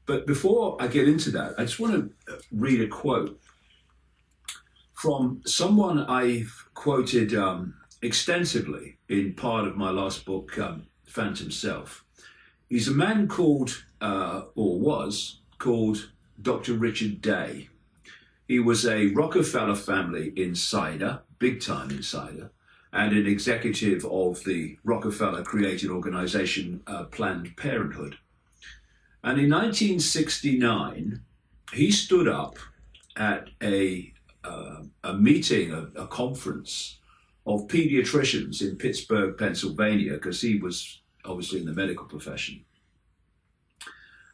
But before I get into that, I just want to read a quote from someone I've quoted extensively in part of my last book, Phantom Self. He's a man called, or was called, Dr. Richard Day. He was a Rockefeller family insider, big time insider, and an executive of the Rockefeller created organization Planned Parenthood. And in 1969, he stood up at a meeting, a conference of pediatricians in Pittsburgh, Pennsylvania, because he was obviously in the medical profession.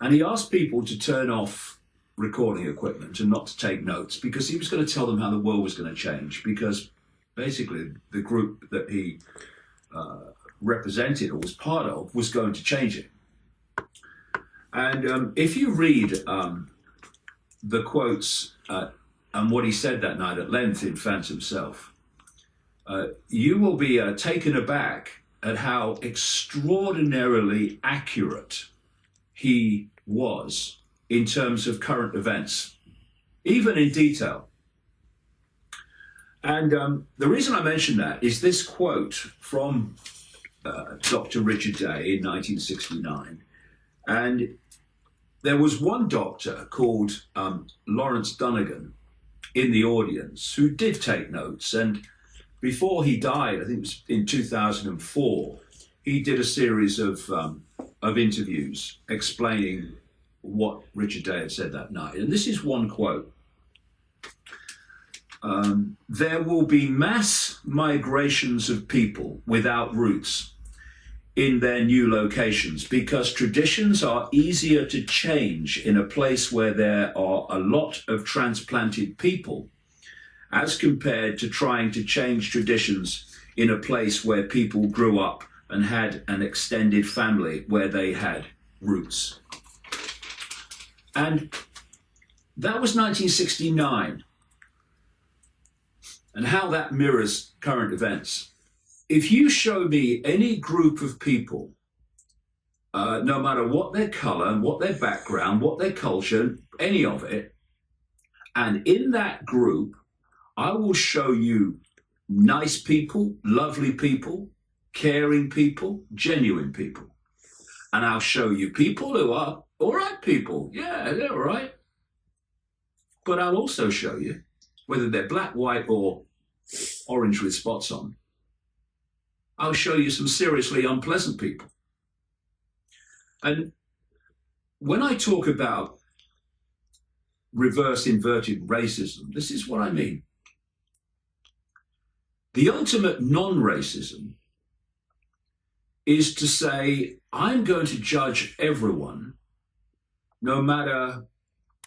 And he asked people to turn off recording equipment and not to take notes, because he was going to tell them how the world was going to change, because basically the group that he represented or was part of was going to change it. And if you read the quotes and what he said that night at length in Phantom Self, you will be taken aback at how extraordinarily accurate he was in terms of current events, even in detail. And the reason I mention that is this quote from Dr. Richard Day in 1969. And there was one doctor called Lawrence Dunnigan in the audience who did take notes. And before he died, I think it was in 2004, he did a series of interviews explaining what Richard Day had said that night. And this is one quote. There will be mass migrations of people without roots in their new locations, because traditions are easier to change in a place where there are a lot of transplanted people, as compared to trying to change traditions in a place where people grew up and had an extended family where they had roots. And that was 1969. And how that mirrors current events. If you show me any group of people, no matter what their color, what their background, what their culture, any of it, and in that group, I will show you nice people, lovely people, caring people, genuine people. And I'll show you people who are all right people. Yeah, they're all right. But I'll also show you, whether they're black, white, or orange with spots on, I'll show you some seriously unpleasant people. And when I talk about reverse inverted racism, this is what I mean. The ultimate non-racism is to say, I'm going to judge everyone, no matter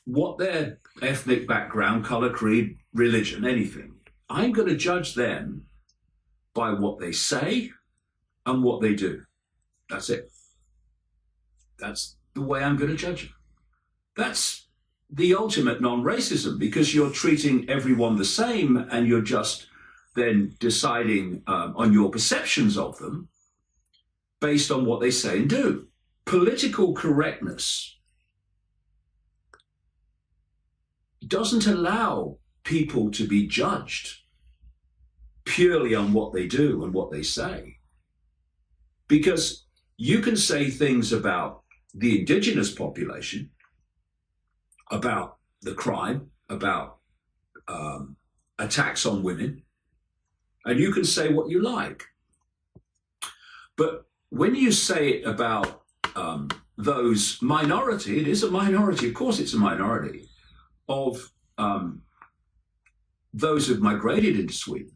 what their ethnic background, color, creed, religion, anything. I'm going to judge them by what they say and what they do. That's it. That's the way I'm going to judge them. That's the ultimate non-racism, because you're treating everyone the same and you're just then deciding on your perceptions of them based on what they say and do. Political correctness doesn't allow people to be judged purely on what they do and what they say. Because you can say things about the indigenous population, about the crime, about attacks on women, and you can say what you like. But when you say it about those minority, it is a minority, of course it's a minority, of those who've migrated into Sweden.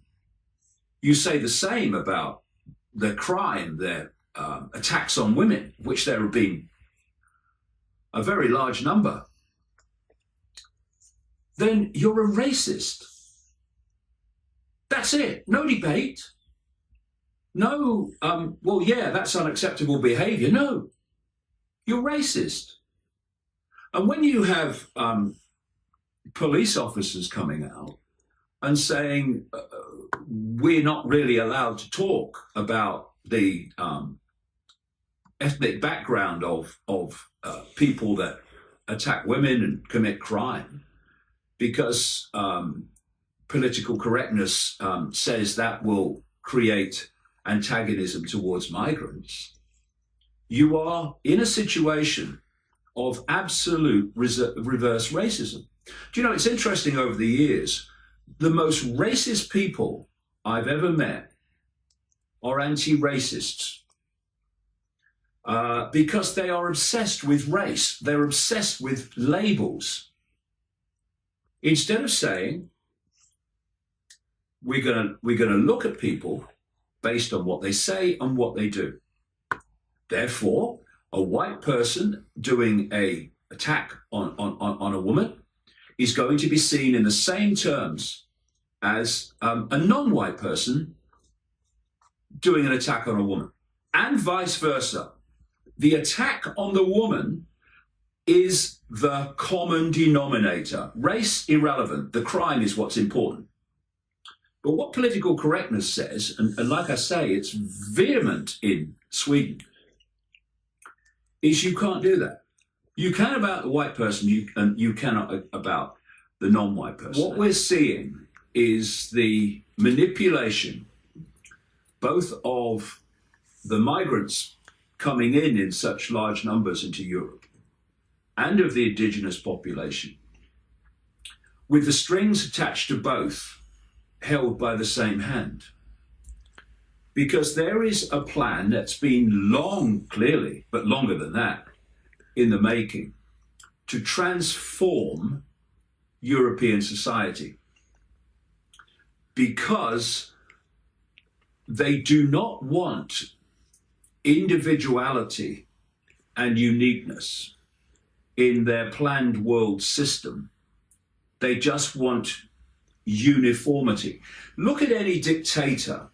You say the same about their crime, their attacks on women, which there have been a very large number, then you're a racist. That's it. No debate. No, well, yeah, that's unacceptable behavior. No, you're racist. And when you have police officers coming out and saying, we're not really allowed to talk about the ethnic background of people that attack women and commit crime because political correctness says that will create antagonism towards migrants, you are in a situation of absolute reverse racism. Do you know, it's interesting over the years, the most racist people I've ever met are anti-racists because they are obsessed with race. They're obsessed with labels. Instead of saying, we're going to look at people based on what they say and what they do. Therefore, a white person doing an attack on a woman is going to be seen in the same terms as a non-white person doing an attack on a woman, and vice versa. The attack on the woman is the common denominator. Race irrelevant. The crime is what's important. But what political correctness says, and like I say, it's vehement in Sweden, is you can't do that. You can about the white person, and you cannot about the non-white person. What we're seeing is the manipulation both of the migrants coming in such large numbers into Europe and of the indigenous population, with the strings attached to both held by the same hand. Because there is a plan that's been long, clearly, but longer than that, in the making, to transform European society. Because they do not want individuality and uniqueness in their planned world system. They just want uniformity. Look at any dictator,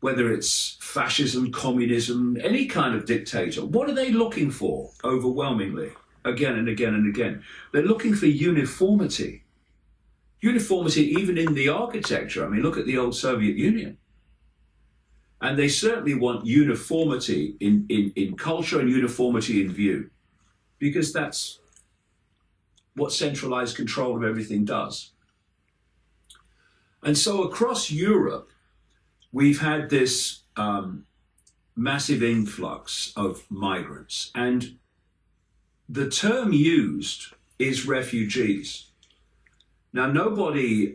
whether it's fascism, communism, any kind of dictator. What are they looking for overwhelmingly, again and again and again? They're looking for uniformity. Uniformity even in the architecture. I mean, look at the old Soviet Union. And they certainly want uniformity in culture and uniformity in view, because that's what centralized control of everything does. And so across Europe, we've had this massive influx of migrants. And the term used is refugees. Now, nobody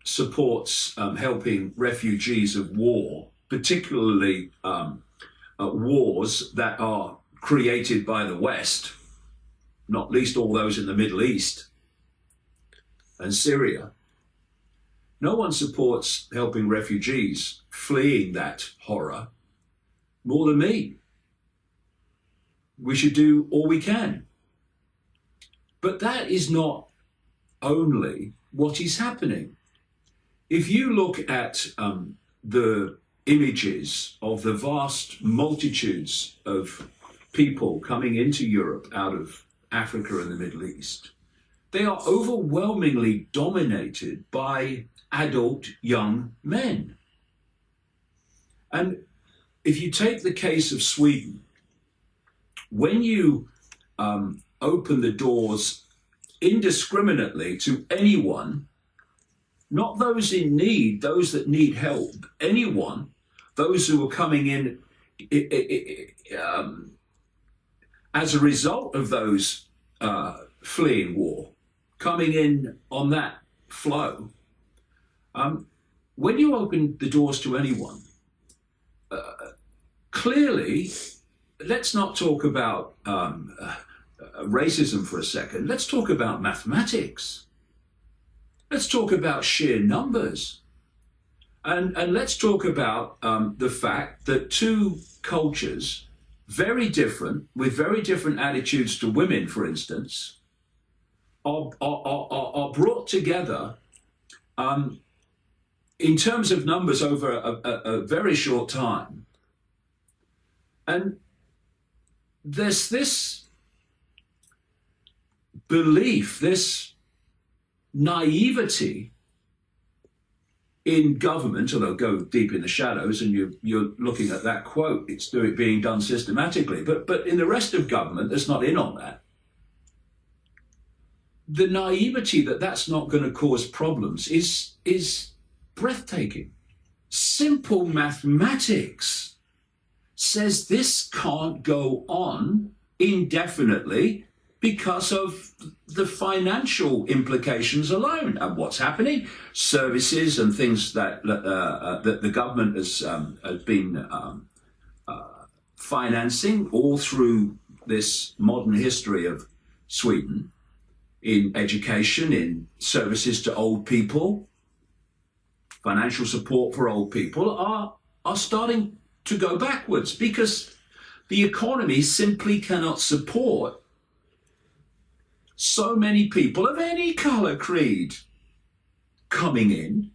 supports helping refugees of war, particularly wars that are created by the West, not least all those in the Middle East and Syria. No one supports helping refugees fleeing that horror more than me. We should do all we can. But that is not only what is happening. If you look at the images of the vast multitudes of people coming into Europe out of Africa and the Middle East, they are overwhelmingly dominated by adult young men. And if you take the case of Sweden, when you open the doors indiscriminately to anyone, not those in need, those that need help, anyone, those who are coming in as a result of those fleeing war, coming in on that flow, when you open the doors to anyone, clearly, let's not talk about racism for a second. Let's talk about mathematics. Let's talk about sheer numbers. And let's talk about the fact that two cultures, very different, with very different attitudes to women, for instance, are brought together in terms of numbers over a very short time. And there's this belief, this naivety in government, although go deep in the shadows and you're looking at that quote, it's being done systematically, but in the rest of government that's not in on that, the naivety that that's not going to cause problems is breathtaking. Simple mathematics says this can't go on indefinitely because of the financial implications alone. And what's happening? Services and things that the government has been financing all through this modern history of Sweden, in education, in services to old people, financial support for old people are starting to go backwards because the economy simply cannot support so many people of any color, creed coming in